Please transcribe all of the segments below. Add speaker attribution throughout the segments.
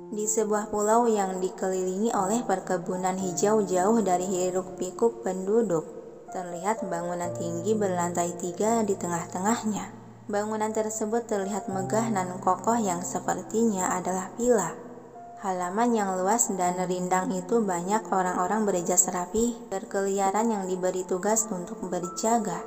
Speaker 1: Di sebuah pulau yang dikelilingi oleh perkebunan hijau jauh dari hiruk-pikuk penduduk, terlihat bangunan tinggi berlantai 3 di tengah-tengahnya. Bangunan tersebut terlihat megah dan kokoh yang sepertinya adalah villa. Halaman yang luas dan rindang itu banyak orang-orang berjas rapi berkeliaran yang diberi tugas untuk berjaga.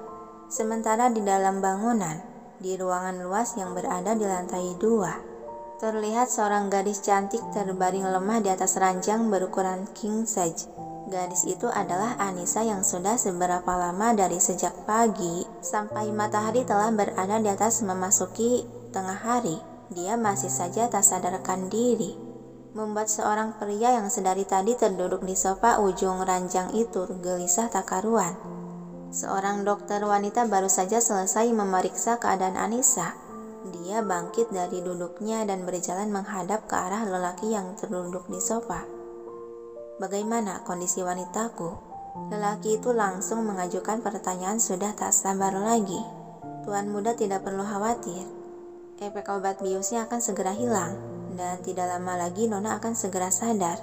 Speaker 1: Sementara di dalam bangunan, di ruangan luas yang berada di lantai 2, terlihat seorang gadis cantik terbaring lemah di atas ranjang berukuran king size. Gadis itu adalah Anissa yang sudah seberapa lama dari sejak pagi sampai matahari telah berada di atas memasuki tengah hari, dia masih saja tak sadarkan diri, membuat seorang pria yang sedari tadi terduduk di sofa ujung ranjang itu gelisah tak karuan. Seorang dokter wanita baru saja selesai memeriksa keadaan Anissa. Dia bangkit dari duduknya dan berjalan menghadap ke arah lelaki yang terduduk di sofa. "Bagaimana kondisi wanitaku?" Lelaki itu langsung mengajukan pertanyaan sudah tak sabar lagi. "Tuan muda tidak perlu khawatir. Efek obat biusnya akan segera hilang, dan tidak lama lagi Nona akan segera sadar.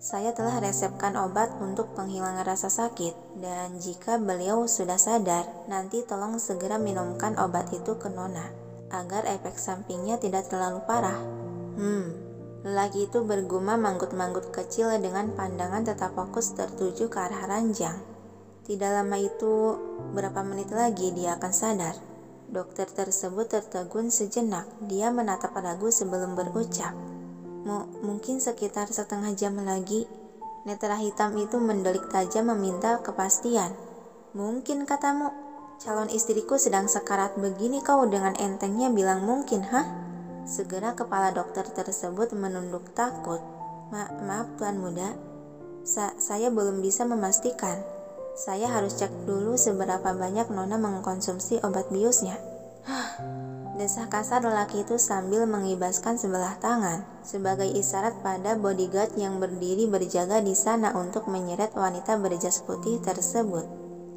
Speaker 1: Saya telah resepkan obat untuk penghilangan rasa sakit, dan jika beliau sudah sadar, nanti tolong segera minumkan obat itu ke Nona, agar efek sampingnya tidak terlalu parah." Lelaki itu bergumam manggut-manggut kecil dengan pandangan tetap fokus tertuju ke arah ranjang. Tidak lama itu, berapa menit lagi dia akan sadar. Dokter tersebut tertegun sejenak. Dia menatap ragu sebelum berucap, Mungkin sekitar setengah jam lagi." Netra hitam itu mendelik tajam meminta kepastian. "Mungkin katamu? Calon istriku sedang sekarat begini kau dengan entengnya bilang mungkin, hah?" Segera kepala dokter tersebut menunduk takut. Maaf Tuan Muda, saya belum bisa memastikan. Saya harus cek dulu seberapa banyak Nona mengkonsumsi obat biusnya." Desah kasar lelaki itu sambil mengibaskan sebelah tangan sebagai isyarat pada bodyguard yang berdiri berjaga di sana untuk menyeret wanita berjas putih tersebut.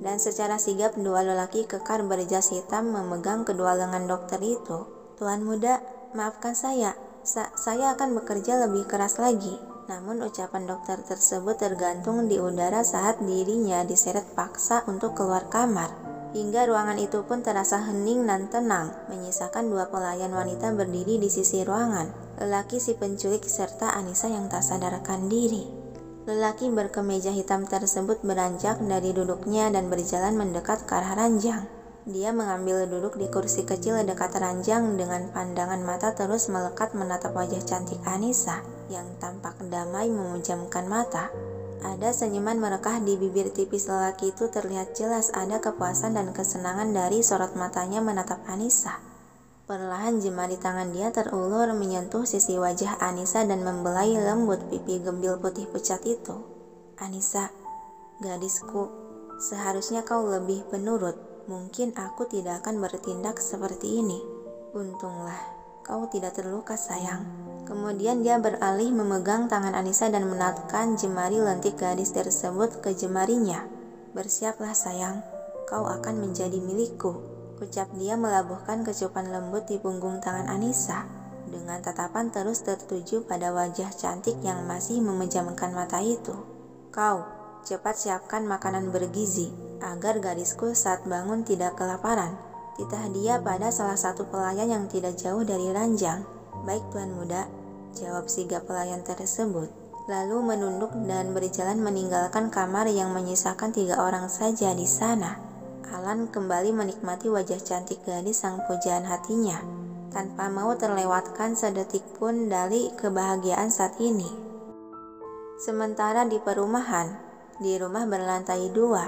Speaker 1: Dan secara sigap dua lelaki kekar berjas hitam memegang kedua lengan dokter itu. "Tuan Muda, maafkan saya akan bekerja lebih keras lagi." Namun ucapan dokter tersebut tergantung di udara saat dirinya diseret paksa untuk keluar kamar. Hingga ruangan itu pun terasa hening dan tenang, menyisakan dua pelayan wanita berdiri di sisi ruangan, lelaki si penculik serta Anissa yang tak sadarkan diri. Lelaki berkemeja hitam tersebut beranjak dari duduknya dan berjalan mendekat ke arah ranjang. Dia mengambil duduk di kursi kecil dekat ranjang dengan pandangan mata terus melekat menatap wajah cantik Anissa yang tampak damai memejamkan mata. Ada senyuman merekah di bibir tipis lelaki itu, terlihat jelas ada kepuasan dan kesenangan dari sorot matanya menatap Anissa. Perlahan jemari tangan dia terulur menyentuh sisi wajah Anissa dan membelai lembut pipi gembil putih pucat itu. "Anissa, gadisku, seharusnya kau lebih penurut. Mungkin aku tidak akan bertindak seperti ini. Untunglah kau tidak terluka sayang." Kemudian dia beralih memegang tangan Anissa dan menaikkan jemari lentik gadis tersebut ke jemarinya. "Bersiaplah sayang, kau akan menjadi milikku," ucap dia melabuhkan kecupan lembut di punggung tangan Anissa. Dengan tatapan terus tertuju pada wajah cantik yang masih memejamkan mata itu. "Kau, cepat siapkan makanan bergizi, agar gadisku saat bangun tidak kelaparan," titah dia pada salah satu pelayan yang tidak jauh dari ranjang. "Baik Tuan Muda," jawab sigap pelayan tersebut, lalu menunduk dan berjalan meninggalkan kamar yang menyisakan 3 orang saja di sana. Alan kembali menikmati wajah cantik gadis sang pujaan hatinya, tanpa mau terlewatkan sedetik pun dari kebahagiaan saat ini. Sementara di perumahan, di rumah berlantai 2,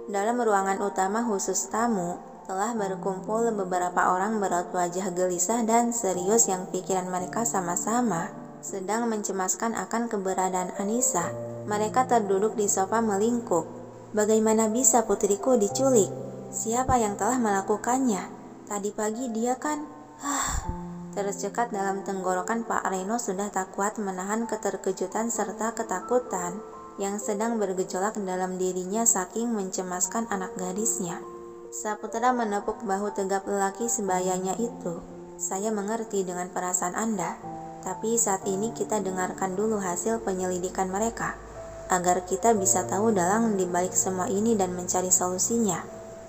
Speaker 1: dalam ruangan utama khusus tamu, telah berkumpul beberapa orang beraut wajah gelisah dan serius yang pikiran mereka sama-sama sedang mencemaskan akan keberadaan Anissa. Mereka terduduk di sofa melingkup. "Bagaimana bisa putriku diculik? Siapa yang telah melakukannya? Tadi pagi dia kan..." Tercekat dalam tenggorokan Pak Reno sudah tak kuat menahan keterkejutan serta ketakutan yang sedang bergejolak dalam dirinya saking mencemaskan anak gadisnya. Saputra menepuk bahu tegap lelaki sebayanya itu. "Saya mengerti dengan perasaan Anda. Tapi saat ini kita dengarkan dulu hasil penyelidikan mereka, agar kita bisa tahu dalang di balik semua ini dan mencari solusinya.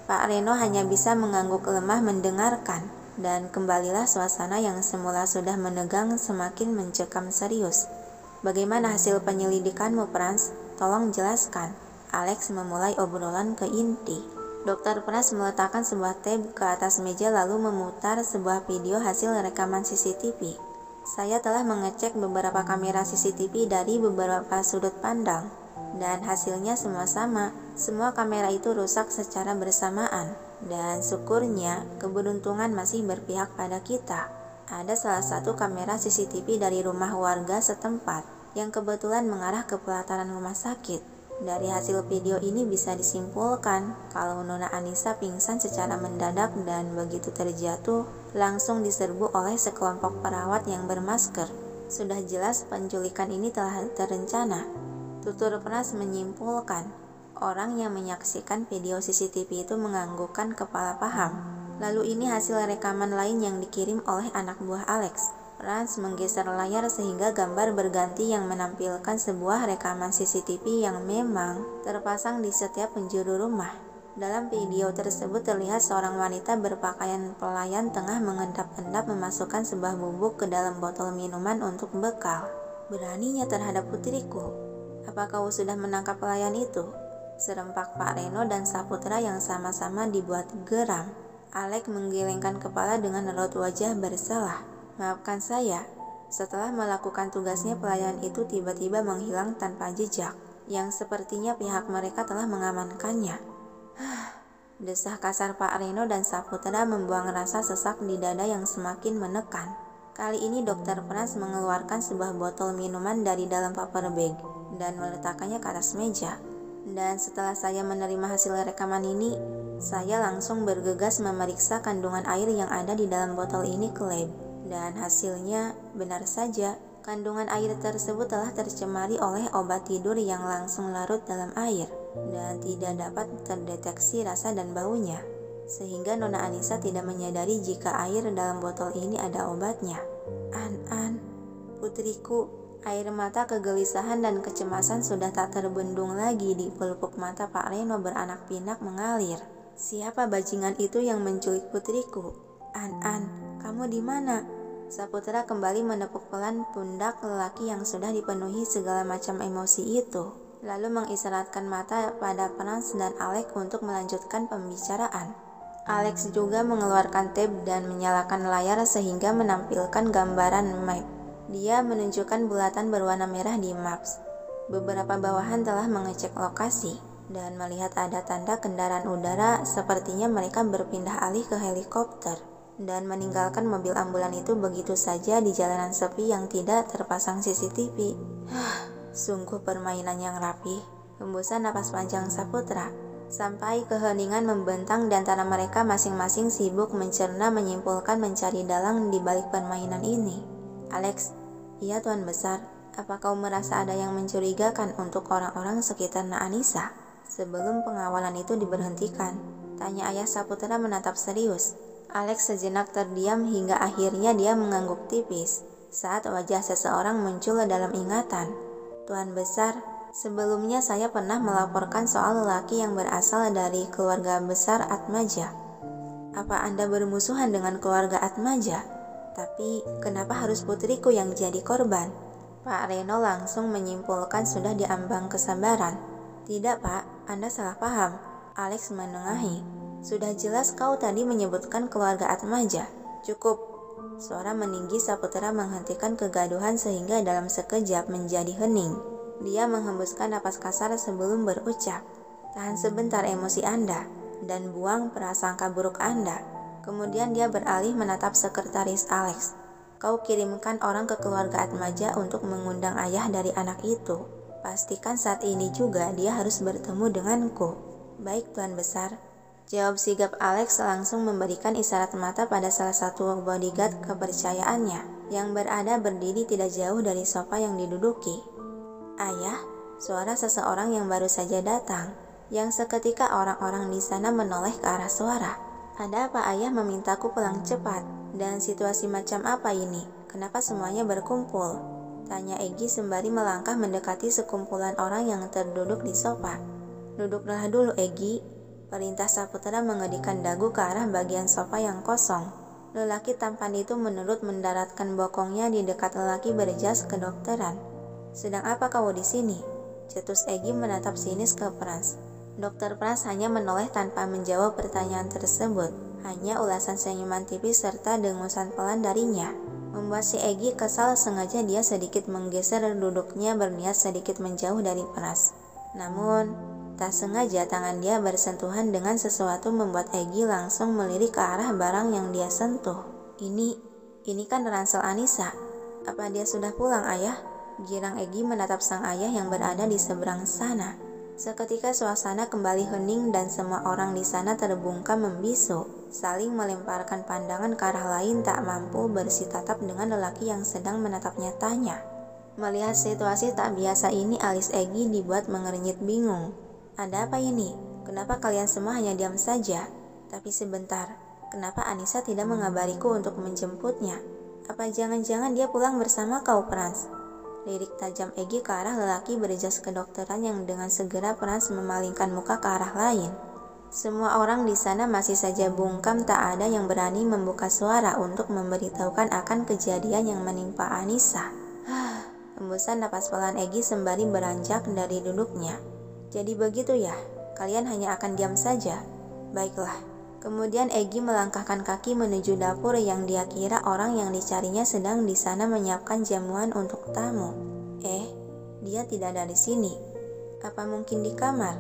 Speaker 1: Pak Reno hanya bisa mengangguk lemah mendengarkan, dan kembalilah suasana yang semula sudah menegang semakin mencekam serius. Bagaimana hasil penyelidikanmu, Franz? Tolong jelaskan. Alex memulai obrolan ke inti. Dr. Franz meletakkan sebuah tab ke atas meja lalu memutar sebuah video hasil rekaman CCTV. Saya telah mengecek beberapa kamera CCTV dari beberapa sudut pandang, dan hasilnya semua sama. Semua kamera itu rusak secara bersamaan, dan syukurnya keberuntungan masih berpihak pada kita. Ada salah satu kamera CCTV dari rumah warga setempat yang kebetulan mengarah ke pelataran rumah sakit. Dari hasil video ini bisa disimpulkan kalau Nona Anissa pingsan secara mendadak dan begitu terjatuh langsung diserbu oleh sekelompok perawat yang bermasker. Sudah jelas penculikan ini telah terencana. Tutur Franz menyimpulkan. Orang yang menyaksikan video CCTV itu menganggukkan kepala paham. Lalu ini hasil rekaman lain yang dikirim oleh anak buah Alex. Franz menggeser layar sehingga gambar berganti yang menampilkan sebuah rekaman CCTV yang memang terpasang di setiap penjuru rumah. Dalam video tersebut terlihat seorang wanita berpakaian pelayan tengah mengendap-endap memasukkan sebuah bubuk ke dalam botol minuman untuk bekal. Beraninya terhadap putriku. Apa kau sudah menangkap pelayan itu? Serempak Pak Reno dan Saputra yang sama-sama dibuat geram. Alex menggelengkan kepala dengan raut wajah bersalah. Maafkan saya, setelah melakukan tugasnya pelayan itu tiba-tiba menghilang tanpa jejak, yang sepertinya pihak mereka telah mengamankannya. Desah kasar Pak Reno dan Saputra membuang rasa sesak di dada yang semakin menekan. Kali ini Dr. Franz mengeluarkan sebuah botol minuman dari dalam paper bag dan meletakkannya ke atas meja. Dan setelah saya menerima hasil rekaman ini, saya langsung bergegas memeriksa kandungan air yang ada di dalam botol ini ke lab. Dan hasilnya benar saja, kandungan air tersebut telah tercemari oleh obat tidur yang langsung larut dalam air dan tidak dapat terdeteksi rasa dan baunya, sehingga Nona Anissa tidak menyadari jika air dalam botol ini ada obatnya. An, putriku, air mata kegelisahan dan kecemasan sudah tak terbendung lagi di pelupuk mata Pak Reno beranak pinak mengalir. Siapa bajingan itu yang menculik putriku? An, kamu di mana? Saputra kembali menepuk pelan pundak lelaki yang sudah dipenuhi segala macam emosi itu, lalu mengisyaratkan mata pada Franz dan Alex untuk melanjutkan pembicaraan. Alex juga mengeluarkan tab dan menyalakan layar sehingga menampilkan gambaran map. Dia menunjukkan bulatan berwarna merah di maps. Beberapa bawahan telah mengecek lokasi dan melihat ada tanda kendaraan udara, sepertinya mereka berpindah alih ke helikopter dan meninggalkan mobil ambulan itu begitu saja di jalanan sepi yang tidak terpasang CCTV. Sungguh permainan yang rapi. Hembusan napas panjang Saputra. Sampai keheningan membentang di antara mereka masing-masing sibuk mencerna menyimpulkan mencari dalang di balik permainan ini. Alex, iya Tuan Besar, apa kau merasa ada yang mencurigakan untuk orang-orang sekitar Na Anissa? Sebelum pengawalan itu diberhentikan, tanya ayah Saputra menatap serius. Alex sejenak terdiam hingga akhirnya dia mengangguk tipis saat wajah seseorang muncul dalam ingatan. Tuan Besar, sebelumnya saya pernah melaporkan soal lelaki yang berasal dari keluarga besar Atmaja. Apa Anda bermusuhan dengan keluarga Atmaja? Tapi kenapa harus putriku yang jadi korban? Pak Reno langsung menyimpulkan sudah diambang kesabaran. Tidak Pak, Anda salah paham. Alex menengahi. Sudah jelas kau tadi menyebutkan keluarga Atmaja. Cukup. Suara meninggi Saputra menghentikan kegaduhan sehingga dalam sekejap menjadi hening. Dia menghembuskan napas kasar sebelum berucap. Tahan sebentar emosi Anda dan buang prasangka buruk Anda. Kemudian dia beralih menatap sekretaris Alex. Kau kirimkan orang ke keluarga Atmaja untuk mengundang ayah dari anak itu. Pastikan saat ini juga dia harus bertemu denganku. Baik Tuan Besar. Jawab sigap Alex langsung memberikan isyarat mata pada salah satu bodyguard kepercayaannya yang berada berdiri tidak jauh dari sofa yang diduduki. Ayah, suara seseorang yang baru saja datang, yang seketika orang-orang di sana menoleh ke arah suara. Ada apa ayah memintaku pulang cepat? Dan situasi macam apa ini? kenapa semuanya berkumpul? Tanya Egi sembari melangkah mendekati sekumpulan orang yang terduduk di sofa. Duduklah dulu Egi, perintah Saputra mengedikan dagu ke arah bagian sofa yang kosong. Lelaki tampan itu menurut mendaratkan bokongnya di dekat lelaki berjas kedokteran. Sedang apa kau di sini? Cetus Egi menatap sinis ke Frans. Dokter Frans hanya menoleh tanpa menjawab pertanyaan tersebut. Hanya ulasan senyuman tipis serta dengusan pelan darinya membuat si Egi kesal. Sengaja dia sedikit menggeser duduknya berniat sedikit menjauh dari Frans. Namun, tak sengaja tangan dia bersentuhan dengan sesuatu membuat Egi langsung melirik ke arah barang yang dia sentuh. Ini kan ransel Anissa. Apa dia sudah pulang, Ayah? Girang Egi menatap sang ayah yang berada di seberang sana. Seketika suasana kembali hening dan semua orang di sana terbungkam membisu, saling melemparkan pandangan ke arah lain tak mampu bersitatap dengan lelaki yang sedang menatapnya tanya. Melihat situasi tak biasa ini, alis Egi dibuat mengernyit bingung. Ada apa ini? Kenapa kalian semua hanya diam saja? Tapi sebentar, kenapa Anissa tidak mengabariku untuk menjemputnya? Apa jangan-jangan dia pulang bersama kau, Frans? Lirik tajam Egi ke arah lelaki berjas kedokteran yang dengan segera Frans memalingkan muka ke arah lain. Semua orang di sana masih saja bungkam, tak ada yang berani membuka suara untuk memberitahukan akan kejadian yang menimpa Anissa. Hembusan napas pelan Egi sembari beranjak dari duduknya. Jadi begitu ya, kalian hanya akan diam saja? Baiklah. Kemudian Egi melangkahkan kaki menuju dapur yang dia kira orang yang dicarinya sedang di sana menyiapkan jamuan untuk tamu. Dia tidak ada di sini. Apa mungkin di kamar?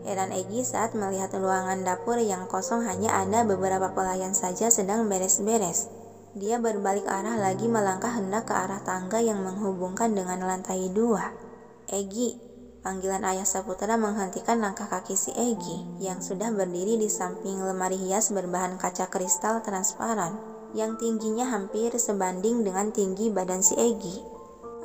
Speaker 1: Heran Egi saat melihat ruangan dapur yang kosong hanya ada beberapa pelayan saja sedang beres-beres. Dia berbalik arah lagi melangkah hendak ke arah tangga yang menghubungkan dengan lantai 2. Egi. Panggilan ayah Saputra menghentikan langkah kaki si Egi yang sudah berdiri di samping lemari hias berbahan kaca kristal transparan yang tingginya hampir sebanding dengan tinggi badan si Egi.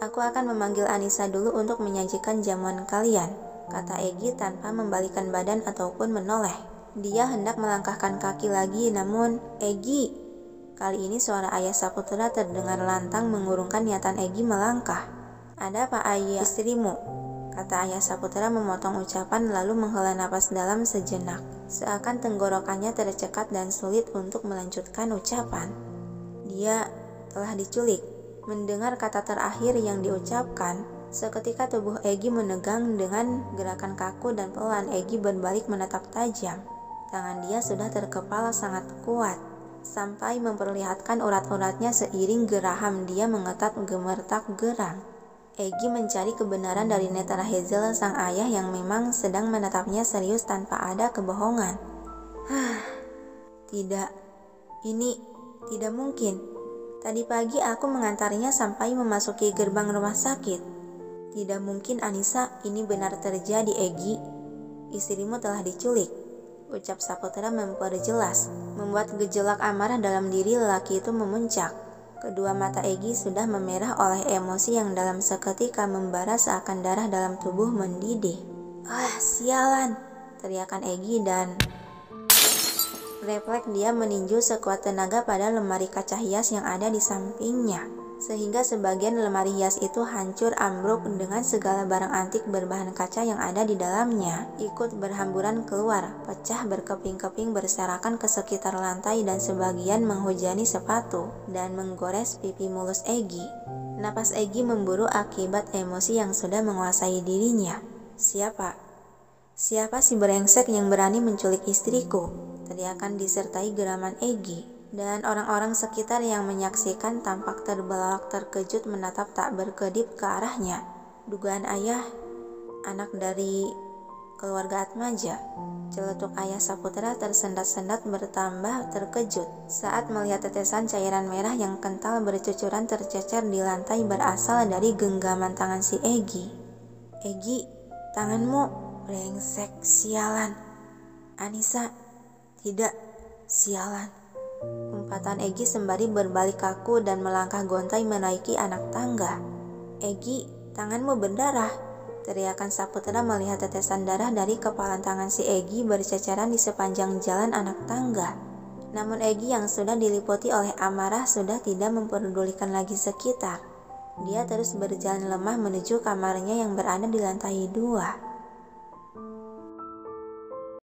Speaker 1: Aku akan memanggil Anissa dulu untuk menyajikan jamuan kalian, kata Egi tanpa membalikkan badan ataupun menoleh. Dia hendak melangkahkan kaki lagi, namun Egi. Kali ini suara ayah Saputra terdengar lantang mengurungkan niatan Egi melangkah. Ada apa ayah? Istrimu, kata ayah Saputra memotong ucapan lalu menghela napas dalam sejenak. Seakan tenggorokannya tercekat dan sulit untuk melanjutkan ucapan. Dia telah diculik. Mendengar kata terakhir yang diucapkan, seketika tubuh Egi menegang. Dengan gerakan kaku dan pelan Egi berbalik menatap tajam. Tangan dia sudah terkepal sangat kuat, sampai memperlihatkan urat-uratnya seiring geraham dia mengetap gemertak gerang. Egi mencari kebenaran dari netara Hazel sang ayah yang memang sedang menatapnya serius tanpa ada kebohongan. Tidak, ini tidak mungkin. Tadi pagi aku mengantarnya sampai memasuki gerbang rumah sakit. Tidak mungkin Anissa, ini benar terjadi Egi. Istrimu telah diculik, ucap Saputra memperjelas, membuat gejolak amarah dalam diri lelaki itu memuncak. Kedua mata Egi sudah memerah oleh emosi yang dalam seketika membara seakan darah dalam tubuh mendidih. Sialan, teriakan Egi dan refleks dia meninju sekuat tenaga pada lemari kaca hias yang ada di sampingnya, sehingga sebagian lemari hias itu hancur ambruk dengan segala barang antik berbahan kaca yang ada di dalamnya ikut berhamburan keluar, pecah berkeping-keping berserakan ke sekitar lantai dan sebagian menghujani sepatu dan menggores pipi mulus Egi. Napas Egi memburu akibat emosi yang sudah menguasai dirinya. Siapa si brengsek yang berani menculik istriku? Teriakan disertai geraman Egi, dan orang-orang sekitar yang menyaksikan tampak terbelalak terkejut menatap tak berkedip ke arahnya. Dugaan ayah, anak dari keluarga Atmaja. Celetuk ayah Saputra tersendat-sendat bertambah terkejut saat melihat tetesan cairan merah yang kental bercucuran tercecer di lantai berasal dari genggaman tangan si Egi. Egi, tanganmu, brengsek, sialan. Anissa, tidak, sialan. Umpatan Egi sembari berbalik kaku dan melangkah gontai menaiki anak tangga. Egi, tanganmu berdarah, teriakan Saputra melihat tetesan darah dari kepalan tangan si Egi berceceran di sepanjang jalan anak tangga. Namun Egy yang sudah diliputi oleh amarah sudah tidak memperdulikan lagi sekitar. Dia terus berjalan lemah menuju kamarnya yang berada di lantai 2.